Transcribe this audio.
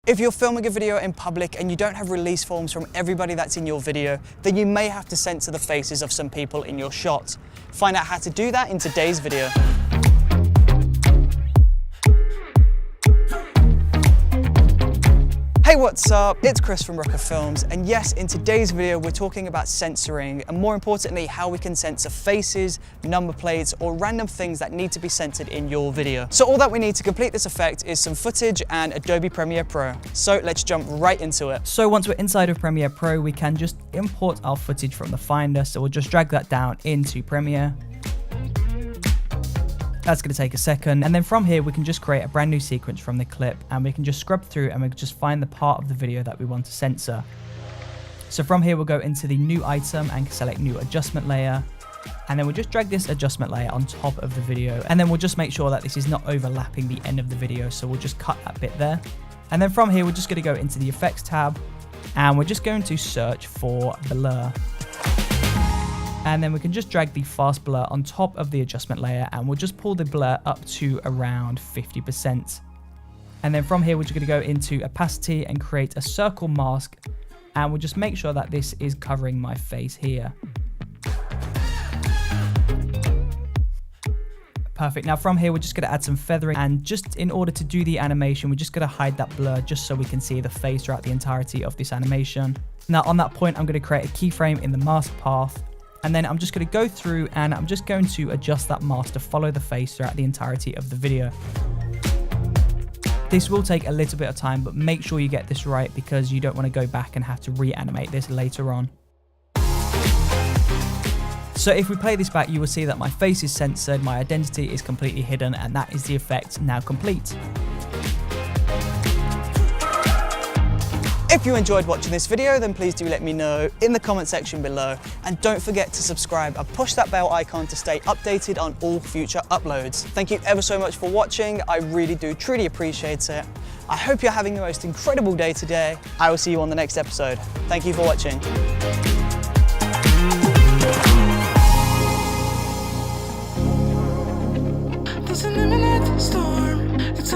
If you're filming a video in public and you don't have release forms from everybody that's in your video, then you may have to censor the faces of some people in your shot. Find out how to do that in today's video. Hey, what's up? It's Chris from Brooker Films, and yes, in today's video we're talking about censoring, and more importantly how we can censor faces, number plates, or random things that need to be censored in your video. So all that we need to complete this effect is some footage and Adobe Premiere Pro. So let's jump right into it. So once we're inside of Premiere Pro, we can just import our footage from the Finder. So we'll just drag that down into Premiere. That's going to take a second, and then from here we can just create a brand new sequence from the clip, and we can just scrub through and we can just find the part of the video that we want to censor. So from here we'll go into the new item and select new adjustment layer, and then we'll just drag this adjustment layer on top of the video, and then we'll just make sure that this is not overlapping the end of the video, so we'll just cut that bit there. And then from here we're just going to go into the effects tab, and we're just going to search for blur. And then we can just drag the fast blur on top of the adjustment layer, and we'll just pull the blur up to around 50%. And then from here, we're just going to go into opacity and create a circle mask, and we'll just make sure that this is covering my face here. Perfect. Now from here, we're just going to add some feathering, and just in order to do the animation, we're just going to hide that blur just so we can see the face throughout the entirety of this animation. Now on that point, I'm going to create a keyframe in the mask path. And then I'm just going to go through and I'm just going to adjust that mask to follow the face throughout the entirety of the video. This will take a little bit of time, but make sure you get this right because you don't want to go back and have to reanimate this later on. So if we play this back, you will see that my face is censored, my identity is completely hidden, and that is the effect now complete. If you enjoyed watching this video, then please do let me know in the comment section below, and don't forget to subscribe and push that bell icon to stay updated on all future uploads. Thank you ever so much for watching. I really do truly appreciate it. I hope you're having the most incredible day today. I will see you on the next episode. Thank you for watching. There's an imminent storm. It's